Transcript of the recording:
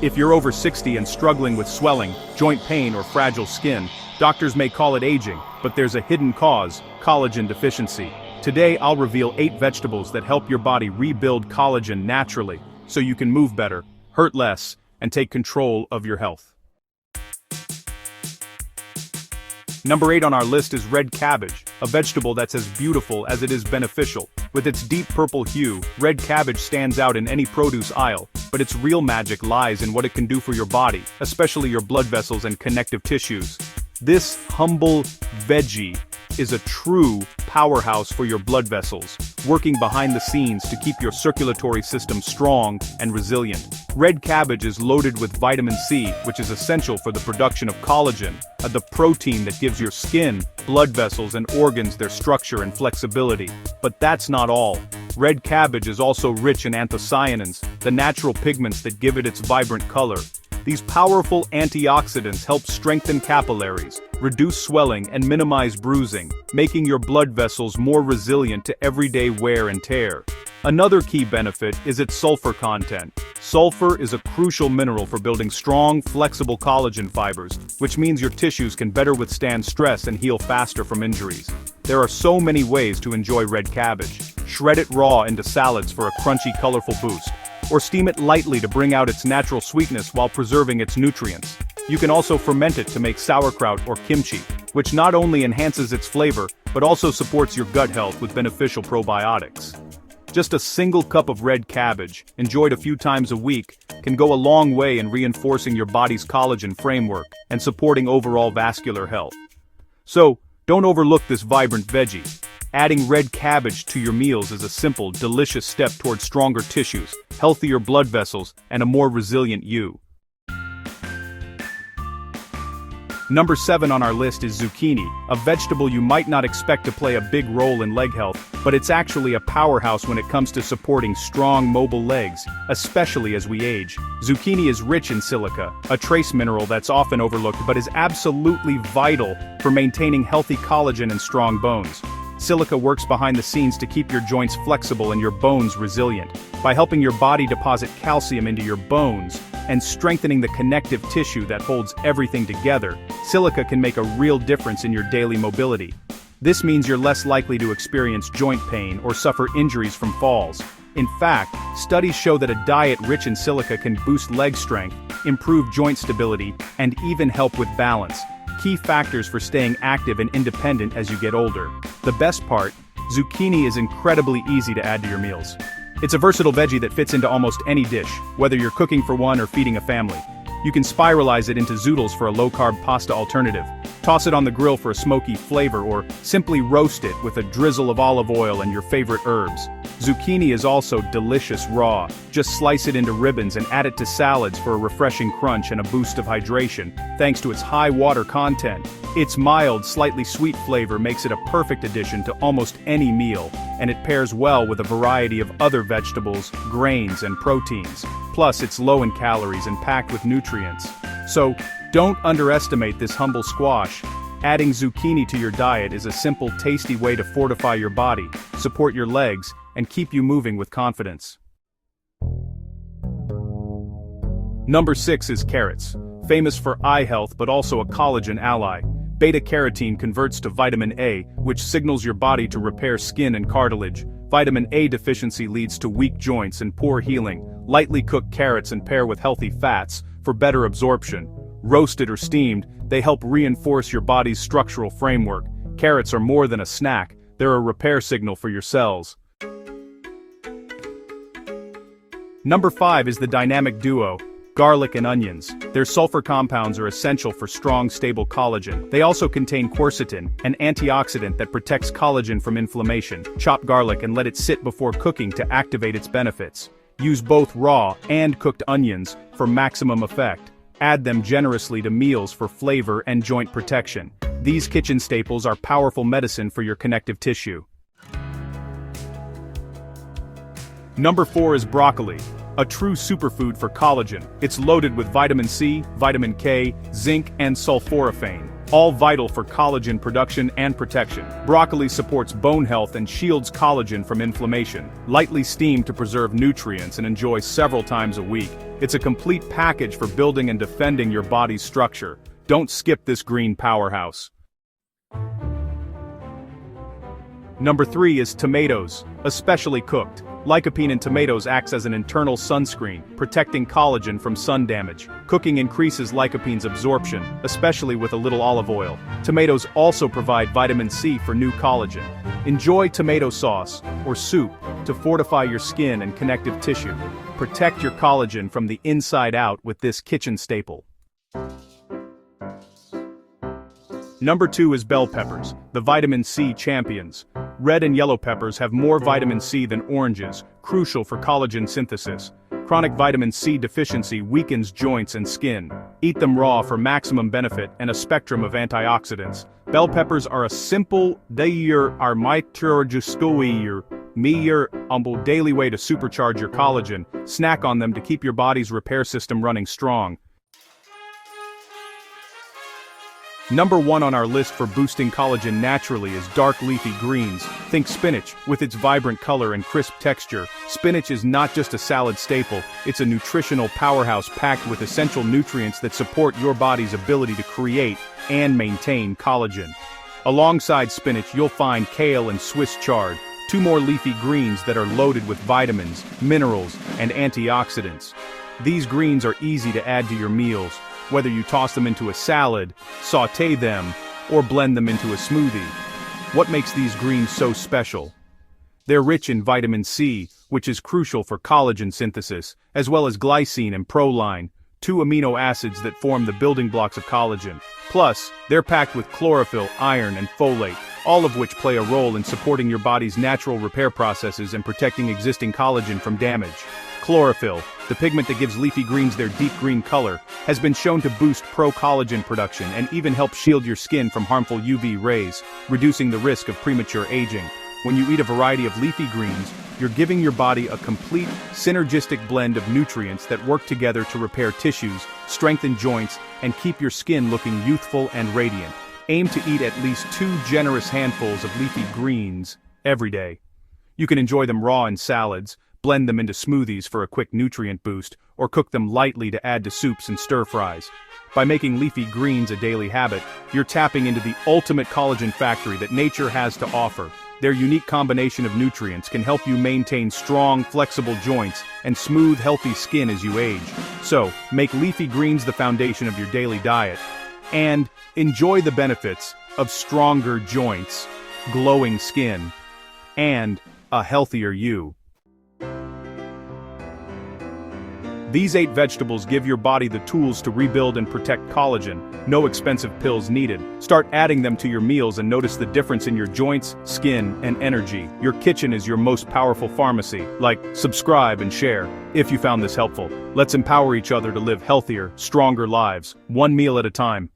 If you're over 60 and struggling with swelling, joint pain, or fragile skin, doctors may call it aging, but there's a hidden cause: collagen deficiency. Today I'll reveal 8 vegetables that help your body rebuild collagen naturally, so you can move better, hurt less, and take control of your health. Number 8 on our list is red cabbage, a vegetable that's as beautiful as it is beneficial. With its deep purple hue, red cabbage stands out in any produce aisle, but its real magic lies in what it can do for your body, especially your blood vessels and connective tissues. This humble veggie is a true powerhouse for your blood vessels, working behind the scenes to keep your circulatory system strong and resilient. Red cabbage is loaded with vitamin C, which is essential for the production of collagen, the protein that gives your skin, blood vessels, and organs their structure and flexibility. But that's not all. Red cabbage is also rich in anthocyanins, the natural pigments that give it its vibrant color. These powerful antioxidants help strengthen capillaries, reduce swelling, and minimize bruising, making your blood vessels more resilient to everyday wear and tear. Another key benefit is its sulfur content. Sulfur is a crucial mineral for building strong, flexible collagen fibers, which means your tissues can better withstand stress and heal faster from injuries. There are so many ways to enjoy red cabbage. Shred it raw into salads for a crunchy, colorful boost, or steam it lightly to bring out its natural sweetness while preserving its nutrients. You can also ferment it to make sauerkraut or kimchi, which not only enhances its flavor, but also supports your gut health with beneficial probiotics. Just a single cup of red cabbage, enjoyed a few times a week, can go a long way in reinforcing your body's collagen framework and supporting overall vascular health. So, don't overlook this vibrant veggie. Adding red cabbage to your meals is a simple, delicious step towards stronger tissues, healthier blood vessels, and a more resilient you. Number 7 on our list is zucchini, a vegetable you might not expect to play a big role in leg health, but it's actually a powerhouse when it comes to supporting strong, mobile legs, especially as we age. Zucchini is rich in silica, a trace mineral that's often overlooked but is absolutely vital for maintaining healthy collagen and strong bones. Silica works behind the scenes to keep your joints flexible and your bones resilient. By helping your body deposit calcium into your bones and strengthening the connective tissue that holds everything together, silica can make a real difference in your daily mobility. This means you're less likely to experience joint pain or suffer injuries from falls. In fact, studies show that a diet rich in silica can boost leg strength, improve joint stability, and even help with balance. Key factors for staying active and independent as you get older. The best part, zucchini is incredibly easy to add to your meals. It's a versatile veggie that fits into almost any dish, whether you're cooking for one or feeding a family. You can spiralize it into zoodles for a low-carb pasta alternative, toss it on the grill for a smoky flavor, or simply roast it with a drizzle of olive oil and your favorite herbs. Zucchini is also delicious raw. Just slice it into ribbons and add it to salads for a refreshing crunch and a boost of hydration, thanks to its high water content. Its mild, slightly sweet flavor makes it a perfect addition to almost any meal, and it pairs well with a variety of other vegetables, grains, and proteins. Plus, it's low in calories and packed with nutrients. So, don't underestimate this humble squash. Adding zucchini to your diet is a simple, tasty way to fortify your body, support your legs, and keep you moving with confidence. Number 6 is carrots. Famous for eye health but also a collagen ally. Beta-carotene converts to vitamin A, which signals your body to repair skin and cartilage. Vitamin A deficiency leads to weak joints and poor healing. Lightly cook carrots and pair with healthy fats for better absorption. Roasted or steamed, they help reinforce your body's structural framework. Carrots are more than a snack, they're a repair signal for your cells. Number 5 is the dynamic duo, garlic and onions. Their sulfur compounds are essential for strong, stable collagen. They also contain quercetin, an antioxidant that protects collagen from inflammation. Chop garlic and let it sit before cooking to activate its benefits. Use both raw and cooked onions for maximum effect. Add them generously to meals for flavor and joint protection. These kitchen staples are powerful medicine for your connective tissue. Number 4 is broccoli, a true superfood for collagen. It's loaded with vitamin C, vitamin K, zinc, and sulforaphane. all vital for collagen production and protection. Broccoli supports bone health and shields collagen from inflammation. Lightly steam to preserve nutrients and enjoy several times a week. It's a complete package for building and defending your body's structure. Don't skip this green powerhouse. Number 3 is tomatoes, especially cooked. Lycopene in tomatoes acts as an internal sunscreen, protecting collagen from sun damage. Cooking increases lycopene's absorption, especially with a little olive oil. Tomatoes also provide vitamin C for new collagen. Enjoy tomato sauce or soup to fortify your skin and connective tissue. Protect your collagen from the inside out with this kitchen staple. Number 2 is bell peppers, the vitamin C champions. Red and yellow peppers have more vitamin C than oranges, crucial for collagen synthesis. Chronic vitamin C deficiency weakens joints and skin. Eat them raw for maximum benefit and a spectrum of antioxidants. Bell peppers are a simple, daily way to supercharge your collagen. Snack on them to keep your body's repair system running strong. Number 1 on our list for boosting collagen naturally is dark leafy greens. Think spinach. With its vibrant color and crisp texture, spinach is not just a salad staple, it's a nutritional powerhouse packed with essential nutrients that support your body's ability to create and maintain collagen. Alongside spinach, you'll find kale and Swiss chard, 2 more leafy greens that are loaded with vitamins, minerals, and antioxidants. These greens are easy to add to your meals, whether you toss them into a salad, sauté them, or blend them into a smoothie. What makes these greens so special? They're rich in vitamin C, which is crucial for collagen synthesis, as well as glycine and proline, 2 amino acids that form the building blocks of collagen. Plus, they're packed with chlorophyll, iron, and folate, all of which play a role in supporting your body's natural repair processes and protecting existing collagen from damage. Chlorophyll, the pigment that gives leafy greens their deep green color, has been shown to boost pro-collagen production and even help shield your skin from harmful UV rays, reducing the risk of premature aging. When you eat a variety of leafy greens, you're giving your body a complete, synergistic blend of nutrients that work together to repair tissues, strengthen joints, and keep your skin looking youthful and radiant. Aim to eat at least 2 generous handfuls of leafy greens every day. You can enjoy them raw in salads, blend them into smoothies for a quick nutrient boost, or cook them lightly to add to soups and stir-fries. By making leafy greens a daily habit, you're tapping into the ultimate collagen factory that nature has to offer. Their unique combination of nutrients can help you maintain strong, flexible joints and smooth, healthy skin as you age. So, make leafy greens the foundation of your daily diet. And enjoy the benefits of stronger joints, glowing skin, and a healthier you. These 8 vegetables give your body the tools to rebuild and protect collagen. No expensive pills needed. Start adding them to your meals and notice the difference in your joints, skin, and energy. Your kitchen is your most powerful pharmacy. Like, subscribe, and share if you found this helpful. Let's empower each other to live healthier, stronger lives, one meal at a time.